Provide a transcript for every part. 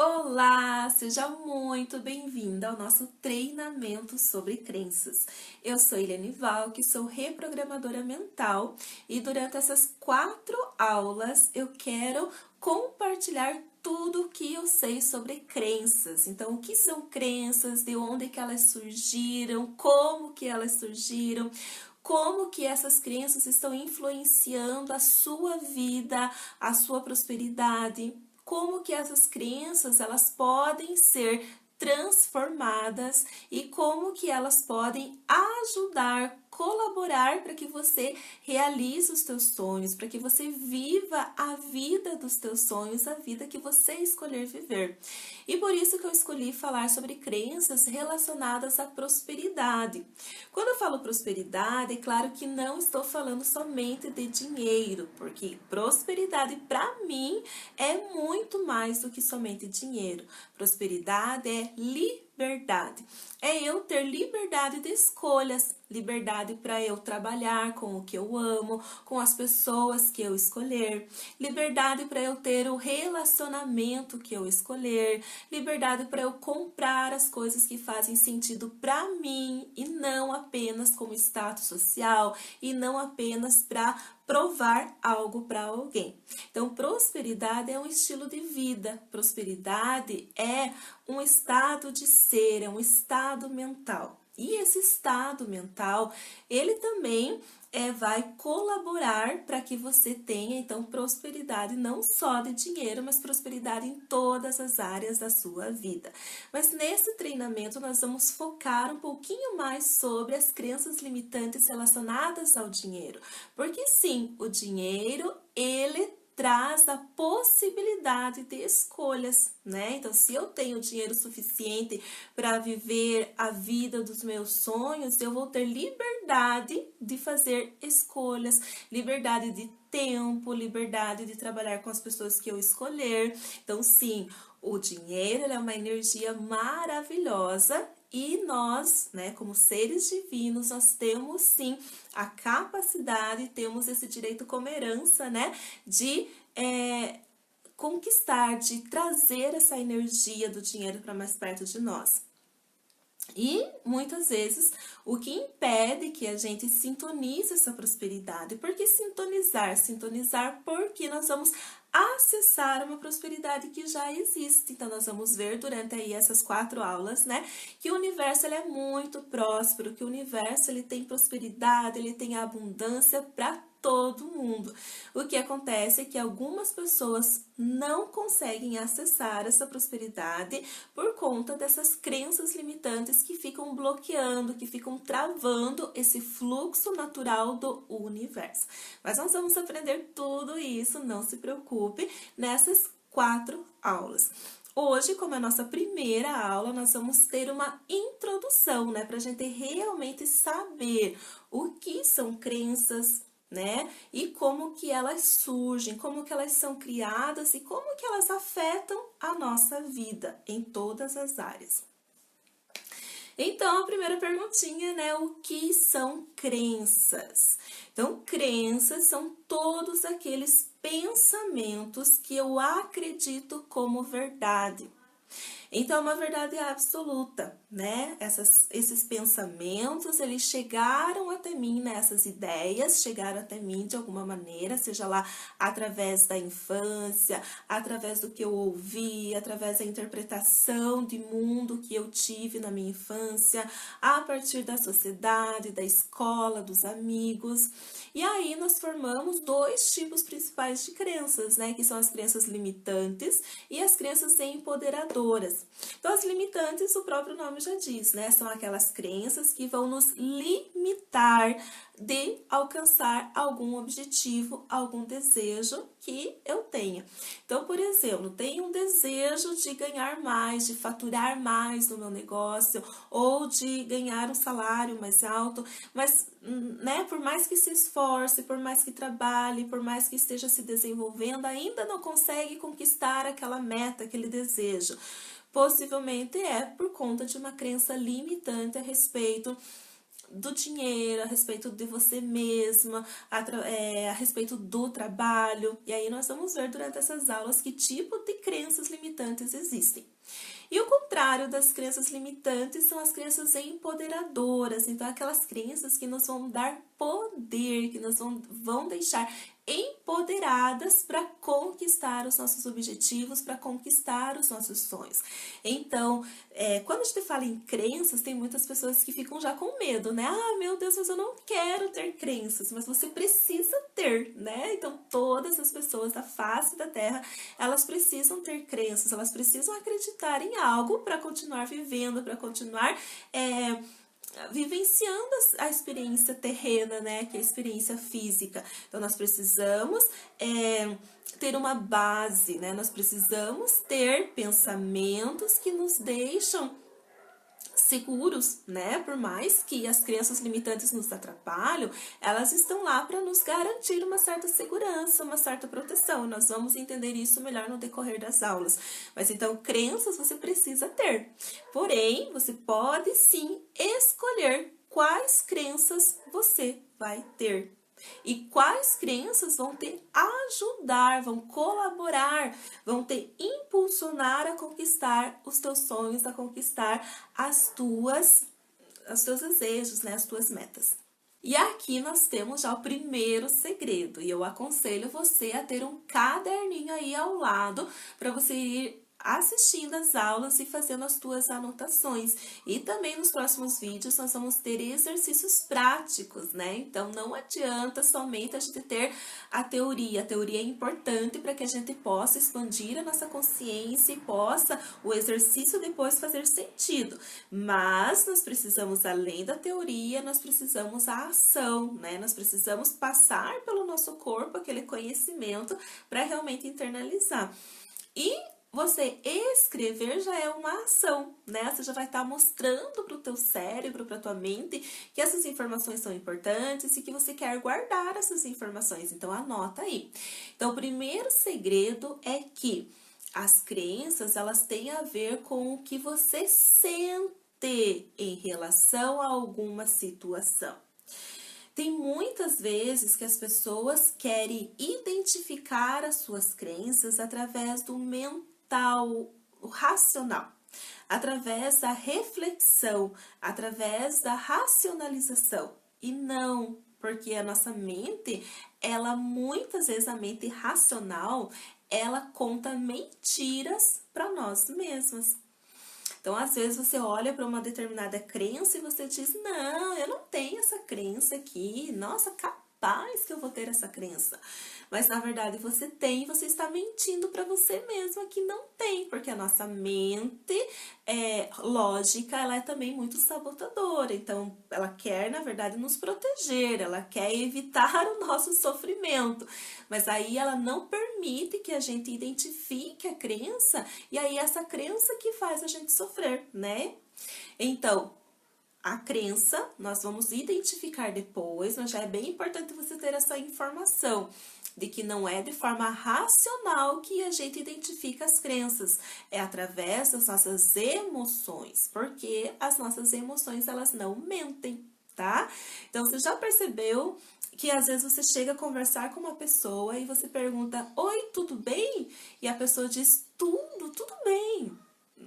Olá, seja muito bem-vinda ao nosso treinamento sobre crenças. Eu sou Eliane Valk, sou reprogramadora mental e durante essas 4 aulas eu quero compartilhar tudo o que eu sei sobre crenças. Então, o que são crenças, de onde que elas surgiram, como que elas surgiram, como que essas crenças estão influenciando a sua vida, a sua prosperidade, como que essas crenças elas podem ser transformadas e como que elas podem ajudar, colaborar para que você realize os teus sonhos, para que você viva a vida dos teus sonhos, a vida que você escolher viver. E por isso que eu escolhi falar sobre crenças relacionadas à prosperidade. Quando eu falo prosperidade, é claro que não estou falando somente de dinheiro, porque prosperidade para mim é muito mais do que somente dinheiro. Prosperidade é liberdade. É eu ter liberdade de escolhas, liberdade para eu trabalhar com o que eu amo, com as pessoas que eu escolher, liberdade para eu ter o relacionamento que eu escolher, liberdade para eu comprar as coisas que fazem sentido para mim e não apenas como status social e não apenas para provar algo para alguém. Então, prosperidade é um estilo de vida, prosperidade é um estado de ser, é um estado mental. E esse estado mental, ele também vai colaborar para que você tenha, então, prosperidade não só de dinheiro, mas prosperidade em todas as áreas da sua vida. Mas nesse treinamento nós vamos focar um pouquinho mais sobre as crenças limitantes relacionadas ao dinheiro. Porque sim, o dinheiro, ele traz a possibilidade de escolhas, né? Então, se eu tenho dinheiro suficiente para viver a vida dos meus sonhos, eu vou ter liberdade de fazer escolhas, liberdade de tempo, liberdade de trabalhar com as pessoas que eu escolher. Então, sim, o dinheiro é uma energia maravilhosa e nós, né, como seres divinos, nós temos sim a capacidade, temos esse direito como herança, né, de conquistar, de trazer essa energia do dinheiro para mais perto de nós. E muitas vezes o que impede que a gente sintonize essa prosperidade. Por que sintonizar? Sintonizar porque nós vamos acessar uma prosperidade que já existe. Então, nós vamos ver durante aí essas 4 aulas, né, que o universo ele é muito próspero, que o universo ele tem prosperidade, ele tem abundância para todo mundo. O que acontece é que algumas pessoas não conseguem acessar essa prosperidade por conta dessas crenças limitantes que ficam bloqueando, que ficam travando esse fluxo natural do universo. Mas nós vamos aprender tudo isso, não se preocupe, nessas 4 aulas. Hoje, como é a nossa primeira aula, nós vamos ter uma introdução, né, para a gente realmente saber o que são crenças, né? E como que elas surgem, como que elas são criadas e como que elas afetam a nossa vida em todas as áreas. Então, a primeira perguntinha, né? O que são crenças? Então, crenças são todos aqueles pensamentos que eu acredito como verdade. Então, é uma verdade absoluta, né? Esses pensamentos, eles chegaram até mim, né? Essas ideias chegaram até mim de alguma maneira, seja lá através da infância, através do que eu ouvi, através da interpretação de mundo que eu tive na minha infância, a partir da sociedade, da escola, dos amigos. E aí, nós formamos 2 tipos principais de crenças, né? Que são as crenças limitantes e as crenças empoderadoras. Então, as limitantes, o próprio nome já diz, né? São aquelas crenças que vão nos limitar de alcançar algum objetivo, algum desejo que eu tenha. Então, por exemplo, tenho um desejo de ganhar mais, de faturar mais no meu negócio, ou de ganhar um salário mais alto, mas, né, por mais que se esforce, por mais que trabalhe, por mais que esteja se desenvolvendo, ainda não consegue conquistar aquela meta, aquele desejo. Possivelmente é por conta de uma crença limitante a respeito do dinheiro, a respeito de você mesma, a respeito do trabalho. E aí nós vamos ver durante essas aulas que tipo de crenças limitantes existem. E o contrário das crenças limitantes são as crenças empoderadoras. Então, aquelas crenças que nos vão dar poder, que nos vão deixar empoderadas para conquistar os nossos objetivos, para conquistar os nossos sonhos. Então, quando a gente fala em crenças, tem muitas pessoas que ficam já com medo, né? Ah, meu Deus, mas eu não quero ter crenças, mas você precisa ter, né? Então, todas as pessoas da face da Terra, elas precisam ter crenças, elas precisam acreditar em algo para continuar vivendo, para continuar vivenciando a experiência terrena, né, que é a experiência física. Então, nós precisamos ter uma base, né, nós precisamos ter pensamentos que nos deixam seguros, né? Por mais que as crenças limitantes nos atrapalham, elas estão lá para nos garantir uma certa segurança, uma certa proteção. Nós vamos entender isso melhor no decorrer das aulas. Mas então, crenças você precisa ter. Porém, você pode sim escolher quais crenças você vai ter. E quais crenças vão te ajudar, vão colaborar, vão te impulsionar a conquistar os teus sonhos, a conquistar os teus desejos, né, as tuas metas. E aqui nós temos já o primeiro segredo, e eu aconselho você a ter um caderninho aí ao lado para você ir assistindo as aulas e fazendo as tuas anotações. E também nos próximos vídeos nós vamos ter exercícios práticos, né? Então não adianta somente a gente ter a teoria. A teoria é importante para que a gente possa expandir a nossa consciência e possa o exercício depois fazer sentido. Mas nós precisamos, além da teoria, nós precisamos a ação, né? Nós precisamos passar pelo nosso corpo aquele conhecimento para realmente internalizar. E você escrever já é uma ação, né? Você já vai estar mostrando para o teu cérebro, para a tua mente, que essas informações são importantes e que você quer guardar essas informações. Então, anota aí. Então, o primeiro segredo é que as crenças, elas têm a ver com o que você sente em relação a alguma situação. Tem muitas vezes que as pessoas querem identificar as suas crenças através do mental, o racional, através da reflexão, através da racionalização. E não, porque a nossa mente, ela muitas vezes, a mente racional, ela conta mentiras para nós mesmas. Então, às vezes, você olha para uma determinada crença e você diz, não, eu não tenho essa crença aqui, nossa, capaz que eu vou ter essa crença. Mas, na verdade, você tem, você está mentindo para você mesma que não tem, porque a nossa mente lógica, ela é também muito sabotadora. Então, ela quer, na verdade, nos proteger, ela quer evitar o nosso sofrimento. Mas aí ela não permite que a gente identifique a crença, e aí essa crença que faz a gente sofrer, né? Então, a crença, nós vamos identificar depois, mas já é bem importante você ter essa informação de que não é de forma racional que a gente identifica as crenças, é através das nossas emoções, porque as nossas emoções, elas não mentem, tá? Então, você já percebeu que às vezes você chega a conversar com uma pessoa e você pergunta, oi, tudo bem? E a pessoa diz, tudo bem.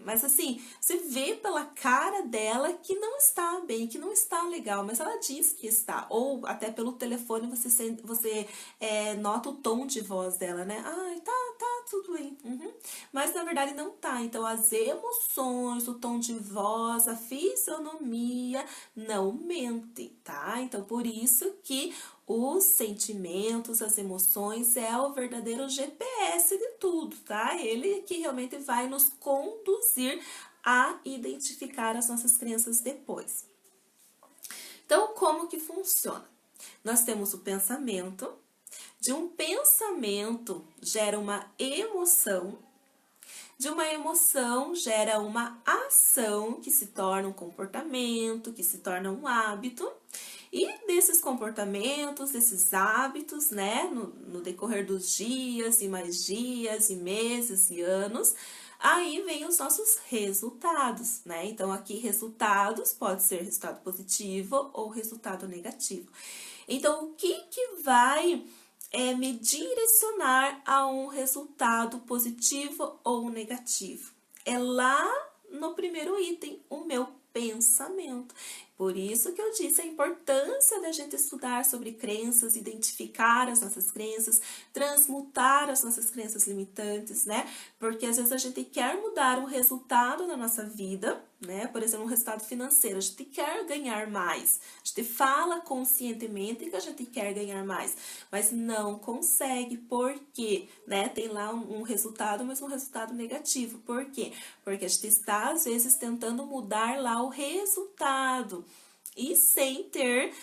Mas assim, você vê pela cara dela que não está bem, que não está legal, mas ela diz que está. Ou até pelo telefone você nota o tom de voz dela, né? Ai, tá, tudo bem. Uhum. Mas na verdade não tá. Então as emoções, o tom de voz, a fisionomia não mente, tá? Então por isso que os sentimentos, as emoções é o verdadeiro GPS de tudo, tá? Ele que realmente vai nos conduzir a identificar as nossas crenças depois. Então, como que funciona? Nós temos o pensamento. De um pensamento gera uma emoção. De uma emoção gera uma ação que se torna um comportamento, que se torna um hábito. E desses comportamentos, desses hábitos, né, no decorrer dos dias e mais dias e meses e anos, Aí vem os nossos resultados, né? Então, aqui, resultados pode ser resultado positivo ou resultado negativo. Então, o que vai me direcionar a um resultado positivo ou negativo? É lá no primeiro item, o meu pensamento. Por isso que eu disse a importância da gente estudar sobre crenças, identificar as nossas crenças, transmutar as nossas crenças limitantes, né? Porque às vezes a gente quer mudar um resultado na nossa vida, né? Por exemplo, um resultado financeiro, a gente quer ganhar mais. A gente fala conscientemente que a gente quer ganhar mais, mas não consegue. Por quê? Né? Tem lá um resultado, mas um resultado negativo. Por quê? Porque a gente está, às vezes, tentando mudar lá o resultado e sem ter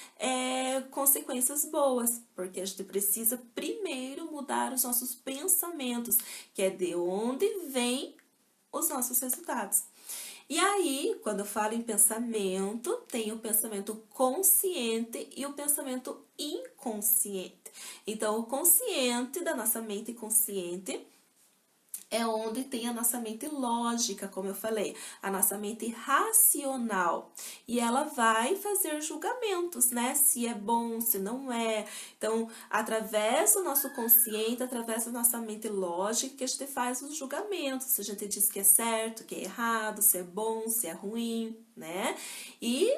consequências boas, porque a gente precisa primeiro mudar os nossos pensamentos, que é de onde vem os nossos resultados. E aí, quando eu falo em pensamento, tem o pensamento consciente e o pensamento inconsciente. Então, o consciente da nossa mente consciente é onde tem a nossa mente lógica, como eu falei, a nossa mente racional. E ela vai fazer julgamentos, né? Se é bom, se não é. Então, através do nosso consciente, através da nossa mente lógica, que a gente faz os julgamentos. Se a gente diz que é certo, que é errado, se é bom, se é ruim, né? E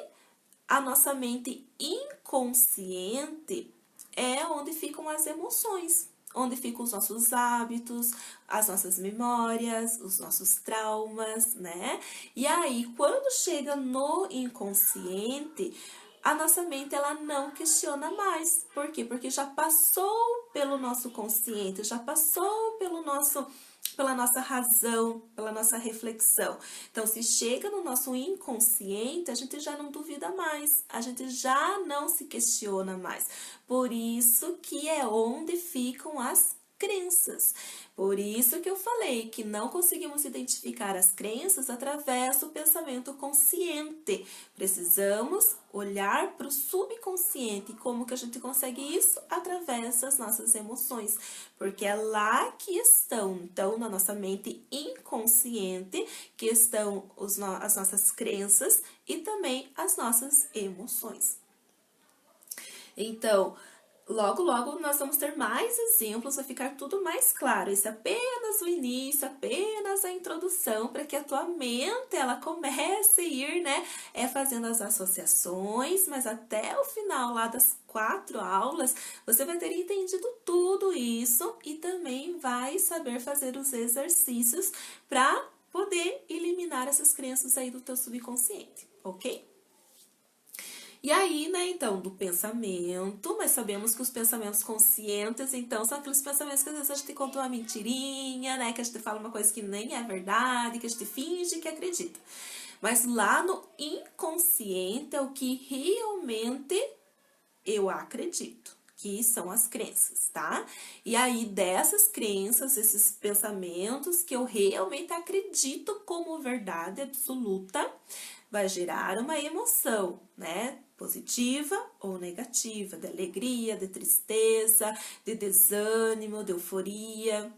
a nossa mente inconsciente é onde ficam as emoções, onde ficam os nossos hábitos, as nossas memórias, os nossos traumas, né? E aí, quando chega no inconsciente, a nossa mente ela não questiona mais. Por quê? Porque já passou pelo nosso consciente, já passou pela nossa razão, pela nossa reflexão. Então, se chega no nosso inconsciente, a gente já não duvida mais, a gente já não se questiona mais. Por isso que é onde ficam as crenças. Por isso que eu falei que não conseguimos identificar as crenças através do pensamento consciente. Precisamos olhar para o subconsciente. E como que a gente consegue isso? Através das nossas emoções. Porque é lá que estão, então, na nossa mente inconsciente, que estão as nossas crenças e também as nossas emoções. Então, logo, logo nós vamos ter mais exemplos, vai ficar tudo mais claro. Esse é apenas o início, apenas a introdução, para que a tua mente, ela comece a ir, né, fazendo as associações, mas até o final lá das 4 aulas, você vai ter entendido tudo isso e também vai saber fazer os exercícios para poder eliminar essas crenças aí do teu subconsciente, ok? E aí, né, então, do pensamento, mas sabemos que os pensamentos conscientes, então, são aqueles pensamentos que às vezes a gente conta uma mentirinha, né, que a gente fala uma coisa que nem é verdade, que a gente finge que acredita. Mas lá no inconsciente é o que realmente eu acredito, que são as crenças, tá? E aí, dessas crenças, esses pensamentos que eu realmente acredito como verdade absoluta, vai gerar uma emoção, né? Positiva ou negativa, de alegria, de tristeza, de desânimo, de euforia.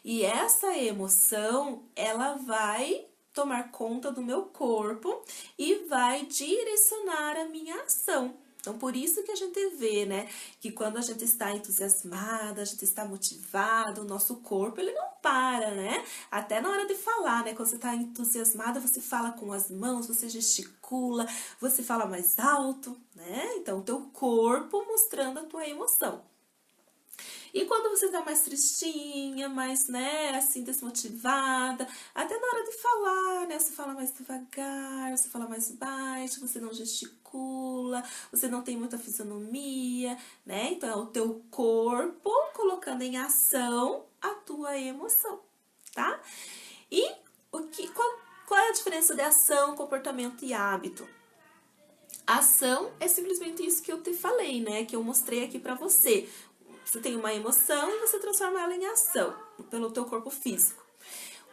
E essa emoção, ela vai tomar conta do meu corpo e vai direcionar a minha ação. Então, por isso que a gente vê, né, que quando a gente está entusiasmada, a gente está motivado, o nosso corpo, ele não para, né? Até na hora de falar, né, quando você está entusiasmada, você fala com as mãos, você gesticula, você fala mais alto, né? Então, o teu corpo mostrando a tua emoção. E quando você tá mais tristinha, mais, né, assim, desmotivada, até na hora de falar, né, você fala mais devagar, você fala mais baixo, você não gesticula, você não tem muita fisionomia, né? Então, é o teu corpo colocando em ação a tua emoção, tá? E qual é a diferença de ação, comportamento e hábito? Ação é simplesmente isso que eu te falei, né? Que eu mostrei aqui pra você. Você tem uma emoção e você transforma ela em ação, pelo teu corpo físico.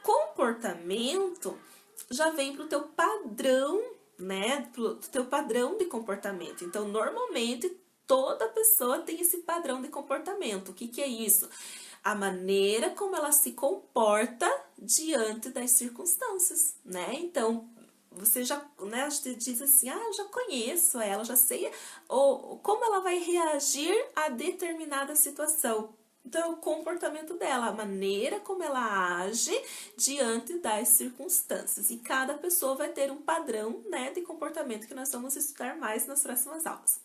Comportamento já vem pro teu padrão, né? Pro teu padrão de comportamento. Então, normalmente, toda pessoa tem esse padrão de comportamento. O que que é isso? A maneira como ela se comporta diante das circunstâncias, né? Então, você já, né, a gente diz assim, eu já conheço ela, já sei ou como ela vai reagir a determinada situação. Então, é o comportamento dela, a maneira como ela age diante das circunstâncias. E cada pessoa vai ter um padrão, né, de comportamento que nós vamos estudar mais nas próximas aulas.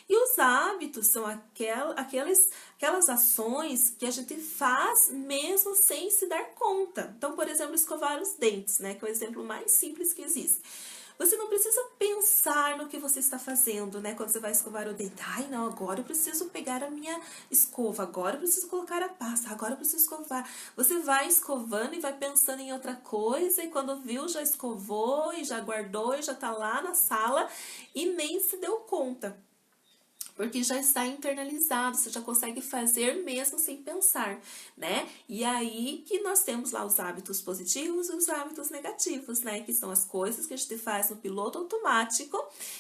E os hábitos são aquelas ações que a gente faz mesmo sem se dar conta. Então, por exemplo, escovar os dentes, né? Que é o exemplo mais simples que existe. Você não precisa pensar no que você está fazendo, né? Quando você vai escovar o dente. Ai, não, agora eu preciso pegar a minha escova, agora eu preciso colocar a pasta, agora eu preciso escovar. Você vai escovando e vai pensando em outra coisa, e quando viu, já escovou e já guardou e já tá lá na sala e nem se deu conta. Porque já está internalizado, você já consegue fazer mesmo sem pensar, né? E aí que nós temos lá os hábitos positivos e os hábitos negativos, né? Que são as coisas que a gente faz no piloto automático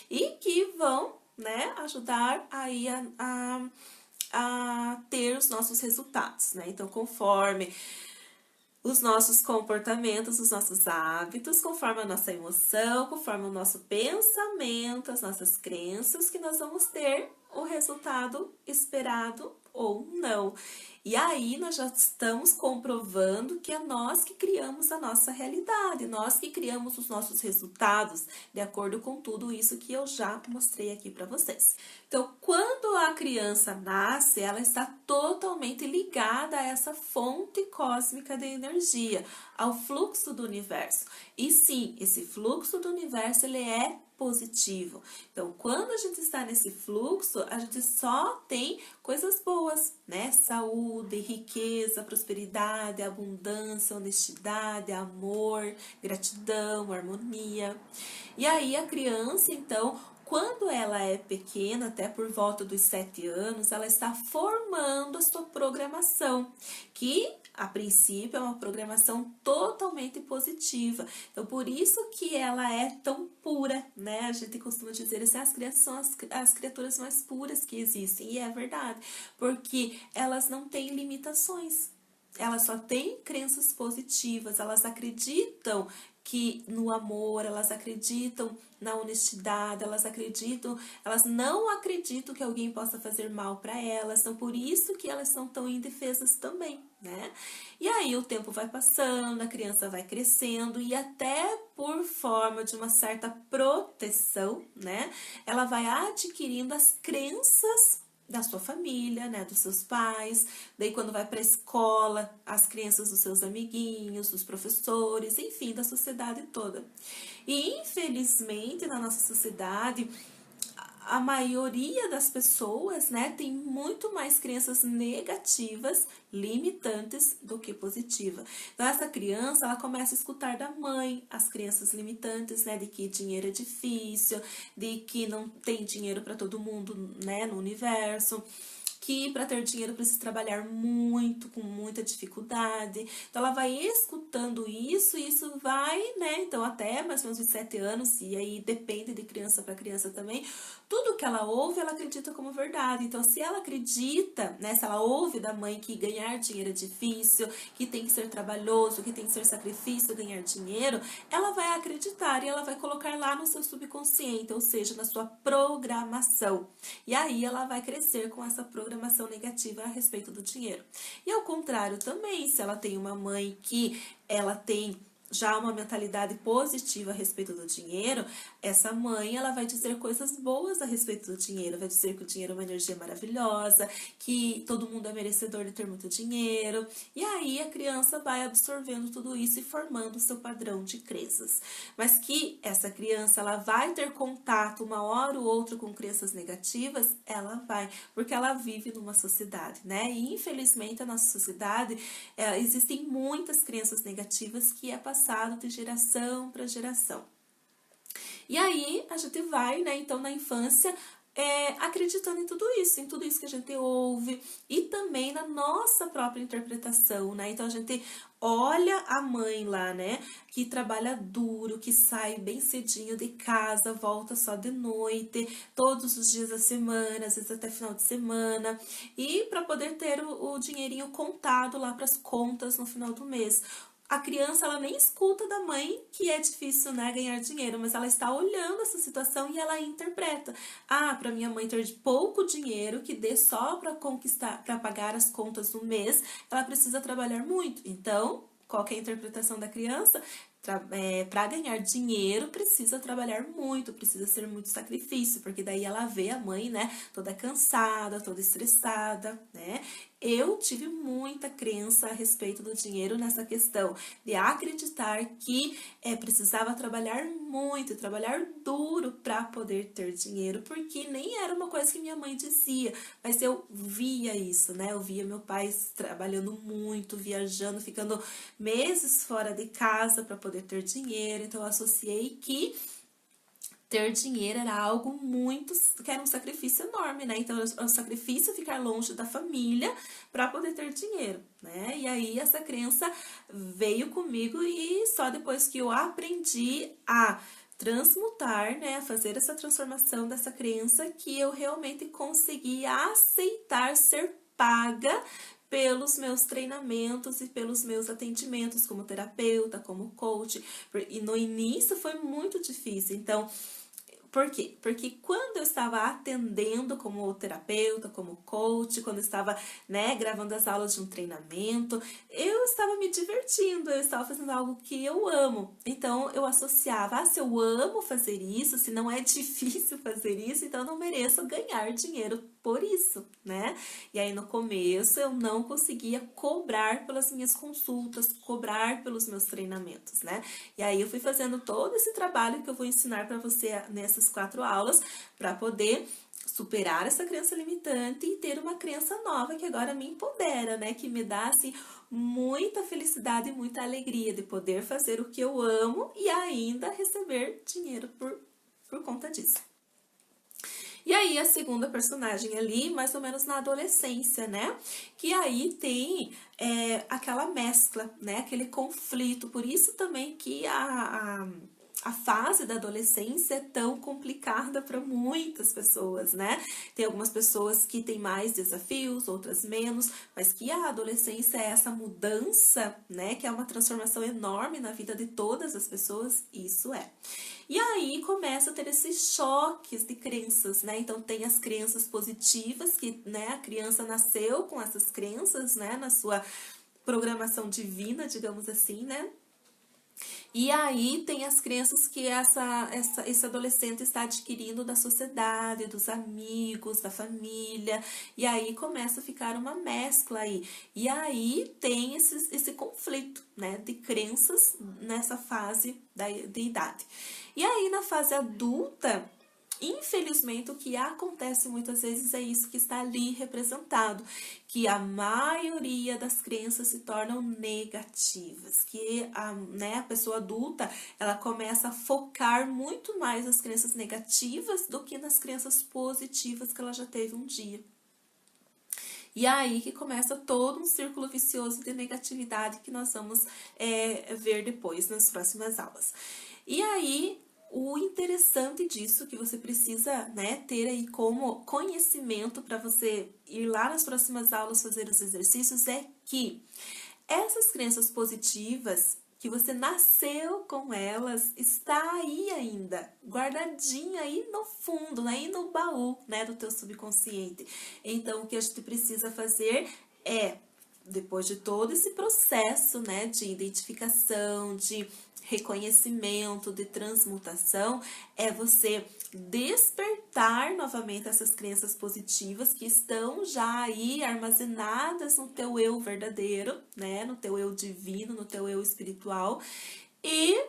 e que vão, né, ajudar aí a ter os nossos resultados, né? Então, conforme os nossos comportamentos, os nossos hábitos, conforme a nossa emoção, conforme o nosso pensamento, as nossas crenças, que nós vamos ter o resultado esperado ou não. E aí nós já estamos comprovando que é nós que criamos a nossa realidade, nós que criamos os nossos resultados, de acordo com tudo isso que eu já mostrei aqui para vocês. Então, quando a criança nasce, ela está totalmente ligada a essa fonte cósmica de energia, ao fluxo do universo. E sim, esse fluxo do universo, ele é positivo. Então, quando a gente está nesse fluxo, a gente só tem coisas boas, né? Saúde, riqueza, prosperidade, abundância, honestidade, amor, gratidão, harmonia. E aí a criança, então, quando ela é pequena, até por volta dos 7 anos, ela está formando a sua programação, que a princípio é uma programação totalmente positiva. Então, por isso que ela é tão pura, né? A gente costuma dizer assim, as crianças são as criaturas mais puras que existem. E é verdade, porque elas não têm limitações. Elas só têm crenças positivas, elas acreditam que no amor, elas acreditam na honestidade, elas não acreditam que alguém possa fazer mal para elas, então por isso que elas são tão indefesas também, né? E aí o tempo vai passando, a criança vai crescendo e até por forma de uma certa proteção, né? Ela vai adquirindo as crenças da sua família, né, dos seus pais, daí quando vai para a escola, as crianças dos seus amiguinhos, dos professores, enfim, da sociedade toda. E infelizmente na nossa sociedade, a maioria das pessoas, né, tem muito mais crenças negativas, limitantes, do que positiva. Então, essa criança, ela começa a escutar da mãe as crenças limitantes, né, de que dinheiro é difícil, de que não tem dinheiro para todo mundo, né, no universo, que para ter dinheiro precisa trabalhar muito, com muita dificuldade. Então, ela vai escutando isso e isso vai, né, então até mais ou menos uns 7 anos, e aí depende de criança para criança também, tudo que ela ouve, ela acredita como verdade. Então, se ela acredita, né, se ela ouve da mãe que ganhar dinheiro é difícil, que tem que ser trabalhoso, que tem que ser sacrifício ganhar dinheiro, ela vai acreditar e ela vai colocar lá no seu subconsciente, ou seja, na sua programação. E aí ela vai crescer com essa programação negativa a respeito do dinheiro. E ao contrário também, se ela tem uma mãe que ela tem já uma mentalidade positiva a respeito do dinheiro, essa mãe, ela vai dizer coisas boas a respeito do dinheiro, vai dizer que o dinheiro é uma energia maravilhosa, que todo mundo é merecedor de ter muito dinheiro, e aí a criança vai absorvendo tudo isso e formando o seu padrão de crenças. Mas que essa criança, ela vai ter contato uma hora ou outra com crenças negativas, ela vai, porque ela vive numa sociedade, né? E infelizmente a nossa sociedade, existem muitas crenças negativas que é passado de geração para geração. E aí a gente vai, né, então na infância, acreditando em tudo isso que a gente ouve e também na nossa própria interpretação, né? Então a gente olha a mãe lá, né, que trabalha duro, que sai bem cedinho de casa, volta só de noite, todos os dias da semana, às vezes até final de semana, e para poder ter o dinheirinho contado lá para as contas no final do mês. a criança, ela nem escuta da mãe que é difícil, né, ganhar dinheiro, mas ela está olhando essa situação e ela interpreta. Ah, para minha mãe ter pouco dinheiro, que dê só para conquistar, para pagar as contas do mês, ela precisa trabalhar muito. Então, qual que é a interpretação da criança? Para ganhar dinheiro, precisa trabalhar muito, precisa ser muito sacrifício, porque daí ela vê a mãe, né, toda cansada, toda estressada, né? Eu tive muita crença a respeito do dinheiro nessa questão de acreditar que precisava trabalhar muito, trabalhar duro para poder ter dinheiro, porque nem era uma coisa que minha mãe dizia, mas eu via isso, né? Eu via meu pai trabalhando muito, viajando, ficando meses fora de casa para poder ter dinheiro, então eu associei que ter dinheiro era algo muito, que era um sacrifício enorme, né? Então, é um sacrifício ficar longe da família para poder ter dinheiro, né? E aí, essa crença veio comigo e só depois que eu aprendi a transmutar, né? A fazer essa transformação dessa crença que eu realmente consegui aceitar ser paga pelos meus treinamentos e pelos meus atendimentos como terapeuta, como coach. E no início foi muito difícil, então... Por quê? Porque quando eu estava atendendo como terapeuta, como coach, quando eu estava, né, gravando as aulas de um treinamento, eu estava me divertindo, eu estava fazendo algo que eu amo. Então, eu associava, se eu amo fazer isso, se não é difícil fazer isso, então eu não mereço ganhar dinheiro por isso, né? E aí, no começo, eu não conseguia cobrar pelas minhas consultas, cobrar pelos meus treinamentos, né? E aí, eu fui fazendo todo esse trabalho que eu vou ensinar para você nessas 4 aulas, para poder superar essa crença limitante e ter uma crença nova que agora me empodera, né? Que me dá, assim, muita felicidade e muita alegria de poder fazer o que eu amo e ainda receber dinheiro por conta disso. E aí, a segunda personagem ali, mais ou menos na adolescência, né? Que aí tem aquela mescla, né? Aquele conflito. Por isso também que a fase da adolescência é tão complicada para muitas pessoas, né? Tem algumas pessoas que têm mais desafios, outras menos, mas que a adolescência é essa mudança, né? Que é uma transformação enorme na vida de todas as pessoas, isso é. E aí começa a ter esses choques de crenças, né? Então tem as crenças positivas, que, né, a criança nasceu com essas crenças, né, na sua programação divina, digamos assim, né? E aí tem as crenças que esse adolescente está adquirindo da sociedade, dos amigos, da família, e aí começa a ficar uma mescla aí. E aí tem esse conflito, né, de crenças nessa fase de idade. E aí na fase adulta, infelizmente, o que acontece muitas vezes é isso que está ali representado, que a maioria das crenças se tornam negativas, que a pessoa adulta, ela começa a focar muito mais nas crenças negativas do que nas crenças positivas que ela já teve um dia. E aí que começa todo um círculo vicioso de negatividade que nós vamos ver depois nas próximas aulas. E aí, o interessante disso que você precisa, né, ter aí como conhecimento para você ir lá nas próximas aulas fazer os exercícios é que essas crenças positivas, que você nasceu com elas, está aí ainda, guardadinha aí no fundo, aí no baú, né, do teu subconsciente. Então, o que a gente precisa fazer é, depois de todo esse processo, né, de identificação, de reconhecimento, de transmutação, é você despertar novamente essas crenças positivas que estão já aí armazenadas no teu eu verdadeiro, né, no teu eu divino, no teu eu espiritual, e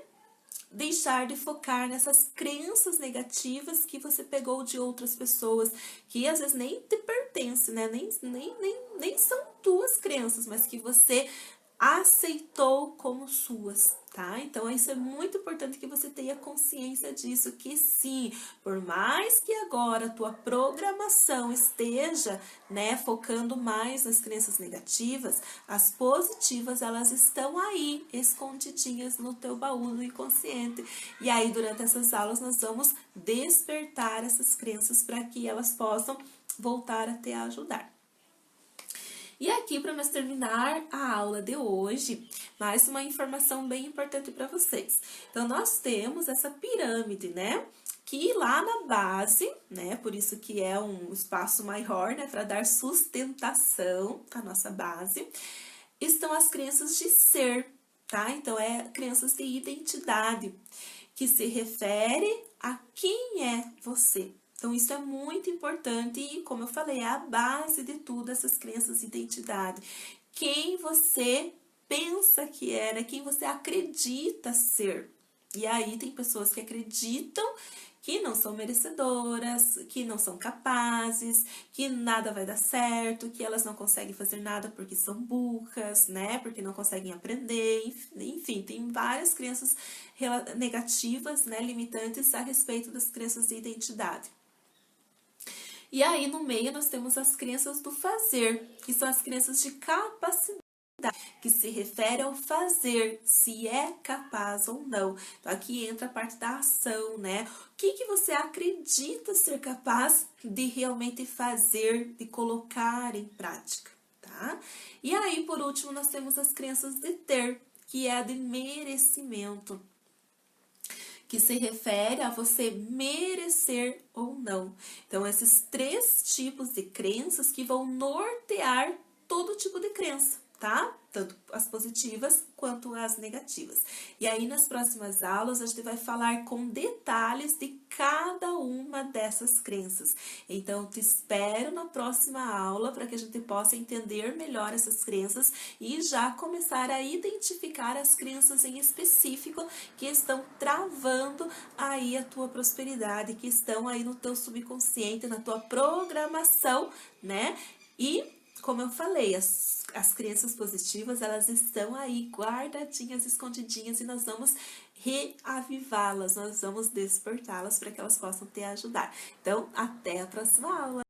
deixar de focar nessas crenças negativas que você pegou de outras pessoas, que às vezes nem te pertencem, né? Nem são tuas crenças, mas que você aceitou como suas, tá? Então, isso é muito importante que você tenha consciência disso, que sim, por mais que agora a tua programação esteja, né, focando mais nas crenças negativas, as positivas, elas estão aí, escondidinhas no teu baú do inconsciente. E aí, durante essas aulas, nós vamos despertar essas crenças para que elas possam voltar a te ajudar. E aqui, para nós terminar a aula de hoje, mais uma informação bem importante para vocês. Então, nós temos essa pirâmide, né? Que lá na base, né? Por isso que é um espaço maior, né? Para dar sustentação à nossa base, estão as crenças de ser, tá? Então, crenças de identidade, que se refere a quem é você. Então, isso é muito importante e, como eu falei, é a base de tudo, essas crenças de identidade. Quem você pensa que era, quem você acredita ser. E aí tem pessoas que acreditam que não são merecedoras, que não são capazes, que nada vai dar certo, que elas não conseguem fazer nada porque são burras, né? Porque não conseguem aprender, enfim, tem várias crenças negativas, né, limitantes a respeito das crenças de identidade. E aí, no meio, nós temos as crenças do fazer, que são as crenças de capacidade, que se refere ao fazer, se é capaz ou não. Então, aqui entra a parte da ação, né? O que você acredita ser capaz de realmente fazer, de colocar em prática, tá? E aí, por último, nós temos as crenças de ter, que é a de merecimento, que se refere a você merecer ou não. Então, esses 3 tipos de crenças que vão nortear todo tipo de crença, tá? Tanto as positivas quanto as negativas. E aí, nas próximas aulas, a gente vai falar com detalhes de cada uma dessas crenças. Então, te espero na próxima aula para que a gente possa entender melhor essas crenças e já começar a identificar as crenças em específico que estão travando aí a tua prosperidade, que estão aí no teu subconsciente, na tua programação, né? E como eu falei, as crenças positivas, elas estão aí guardadinhas, escondidinhas, e nós vamos reavivá-las, nós vamos despertá-las para que elas possam te ajudar. Então, até a próxima aula!